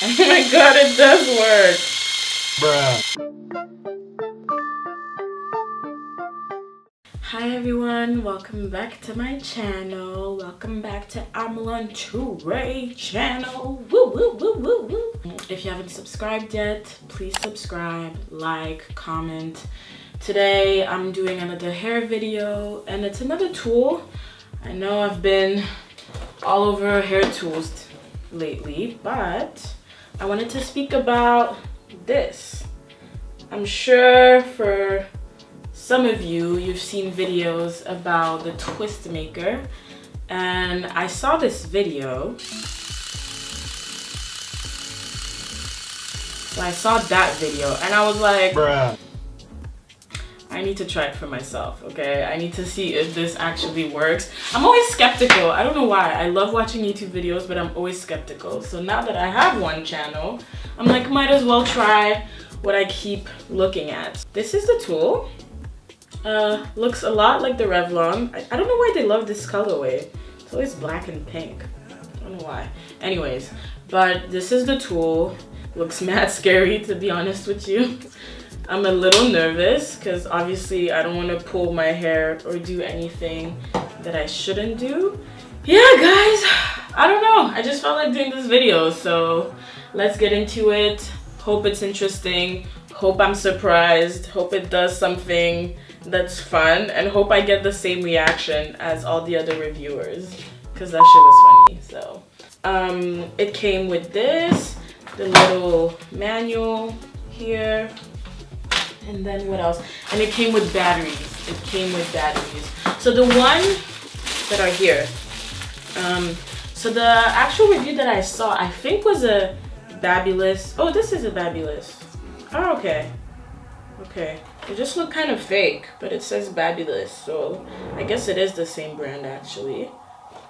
Oh my god, it does work. Bruh. Hi everyone, welcome back to my channel. Welcome back to Amber Ansah channel. Woo woo woo woo woo. If you haven't subscribed yet, please subscribe, like, comment. Today I'm doing another hair video and it's another tool. I know I've been all over hair tools lately, but I wanted to speak about this. I'm sure for some of you, you've seen videos about the twist maker, and I saw this video. So I saw that video and I was like, Bruh. I need to try it for myself, okay? I need to see if this actually works. I'm always skeptical. I don't know why. I love watching YouTube videos, but I'm always skeptical. So now that I have one channel, I'm like, might as well try what I keep looking at. This is the tool. Looks a lot like the Revlon. I don't know why they love this colorway. It's always black and pink. I don't know why. Anyways, but this is the tool. Looks mad scary, to be honest with you. I'm a little nervous because obviously I don't want to pull my hair or do anything that I shouldn't do. Yeah, guys, I don't know. I just felt like doing this video, so let's get into it. Hope it's interesting. Hope I'm surprised. Hope it does something that's fun, and hope I get the same reaction as all the other reviewers, because that shit was funny. So it came with this, the little manual here, and then what else? And it came with batteries. It came with batteries. So the one that are here, so the actual review that I saw, I think was a Babulous. Oh, this is a Babulous. Oh, okay. Okay. It just looked kind of fake, but it says Babulous, so I guess it is the same brand actually.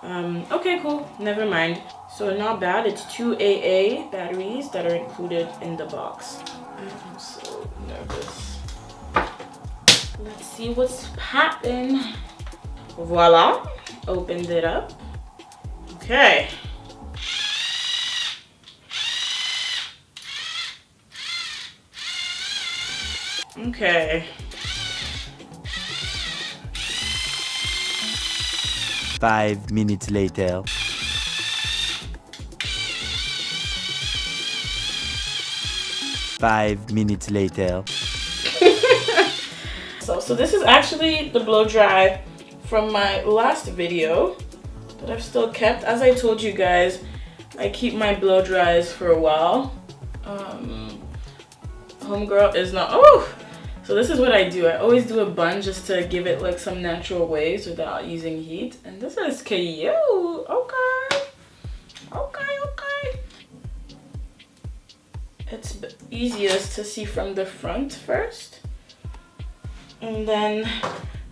Okay, cool. Never mind. So not bad. It's 2 AA batteries that are included in the box. I'm so nervous. Let's see what's poppin'. Voila. Opened it up. Okay. Okay. 5 minutes later. Five minutes later. So this is actually the blow dry from my last video that I've still kept. As I told you guys, I keep my blow dries for a while. Homegirl is not. Oh, so this is what I do. I always do a bun just to give it like some natural waves without using heat. And this is cute. Okay. It's easiest to see from the front first. And then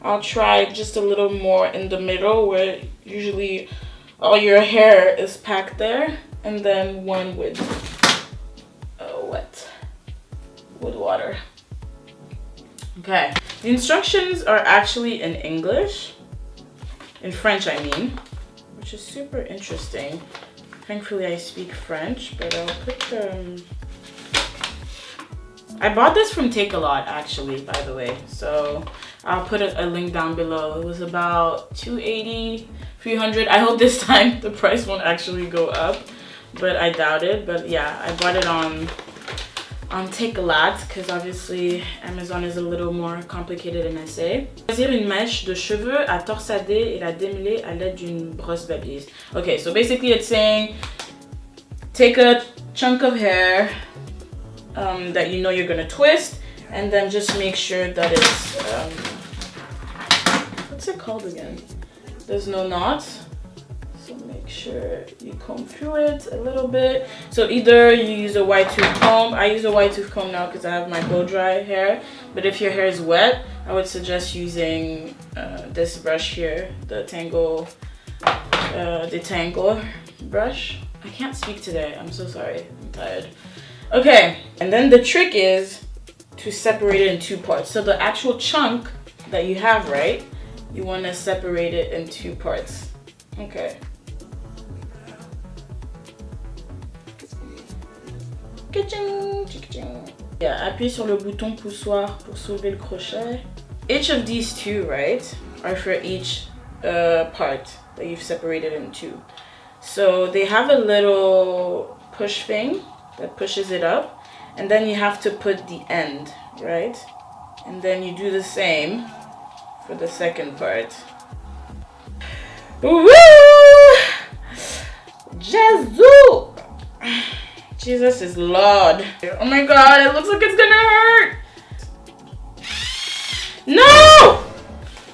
I'll try just a little more in the middle where usually all your hair is packed there. And then one with wet with water. Okay, the instructions are actually in English, in French I mean, which is super interesting. Thankfully I speak French, but I'll put I bought this from Take A Lot actually, by the way, so I'll put a link down below. It was about $280, $300. I hope this time the price won't actually go up, but I doubt it. But yeah, I bought it on Take A Lot because obviously Amazon is a little more complicated than I say. Choisir une mèche de cheveux à torsader et la démêler à l'aide d'une brosse babise. Okay, so basically it's saying take a chunk of hair that you know you're gonna twist, and then just make sure that it's what's it called again? There's no knots. So make sure you comb through it a little bit. So either you use a wide tooth comb. I use a wide tooth comb now because I have my blow dry hair. But if your hair is wet, I would suggest using this brush here, the detangle brush. I can't speak today. I'm so sorry. I'm tired. Okay, and then the trick is to separate it in two parts. So the actual chunk that you have, right? You want to separate it in two parts. Okay. Yeah, appuie sur le bouton poussoir pour soulever le crochet. Each of these two, right, are for each part that you've separated in two. So they have a little push thing that pushes it up, and then you have to put the end, right? And then you do the same for the second part. Woo! Jesus is Lord. Oh my God, it looks like it's gonna hurt. No!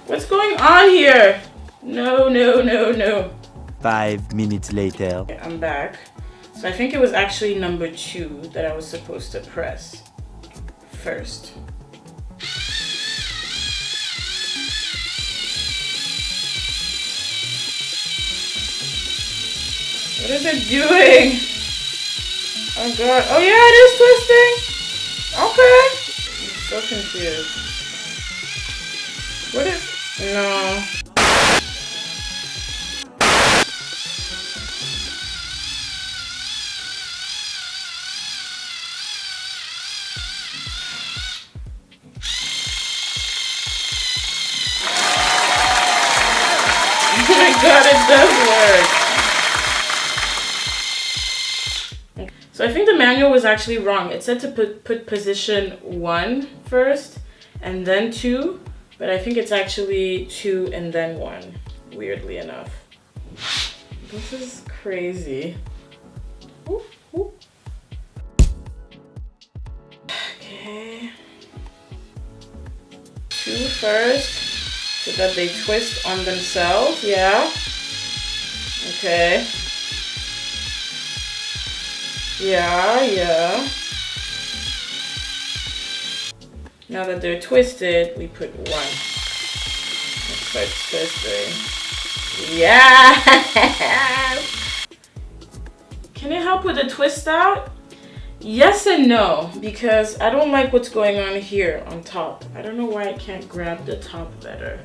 What's going on here? No, no, no, no. 5 minutes later. Okay, I'm back. So I think it was actually number 2 that I was supposed to press first. What is it doing? Oh God. Oh yeah, it is twisting. Okay. I'm so confused. What is... No. Oh my God, it does work. So I think the manual was actually wrong. It said to put position 1 first and then 2, but I think it's actually 2 and then 1, weirdly enough. This is crazy. Ooh, ooh. Okay. 2 first, so that they twist on themselves, yeah. Okay. Yeah, yeah. Now that they're twisted, we put 1. Let's start twisting. Yeah! Can it help with the twist out? Yes and no, because I don't like what's going on here on top. I don't know why I can't grab the top better,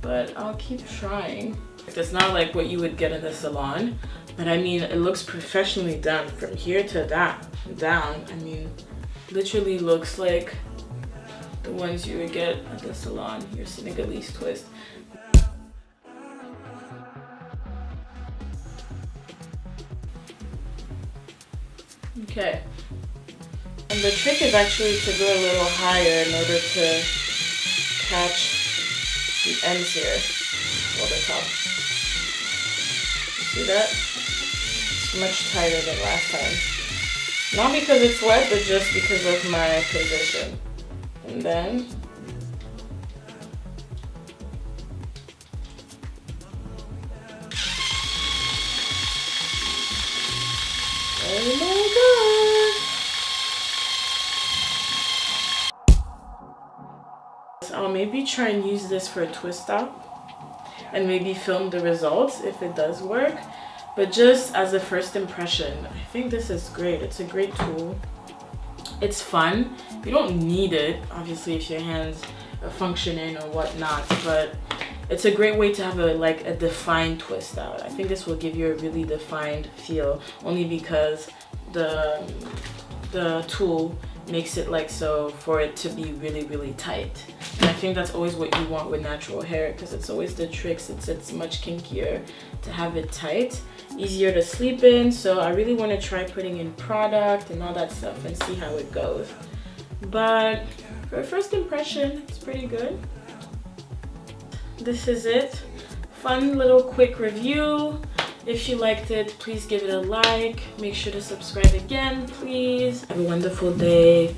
but I'll keep trying. It's not like what you would get in the salon, but I mean, it looks professionally done from here to that down. I mean, literally looks like the ones you would get at the salon, your Senegalese twist. Okay. And the trick is actually to go a little higher in order to catch the ends here, or the top. See that? It's much tighter than last time. Not because it's wet, but just because of my position. And then oh my God! I'll maybe try and use this for a twist out and maybe film the results if it does work. But just as a first impression, I think this is great. It's a great tool. It's fun. You don't need it, obviously, if your hands are functioning or whatnot, but it's a great way to have a defined twist out. I think this will give you a really defined feel, only because the tool makes it like so for it to be really, really tight. And I think that's always what you want with natural hair, because it's always the tricks. It's much kinkier to have it tight, easier to sleep in. So I really want to try putting in product and all that stuff and see how it goes. But for a first impression, it's pretty good. This is it. Fun little quick review. If you liked it, please give it a like. Make sure to subscribe again, please. Have a wonderful day.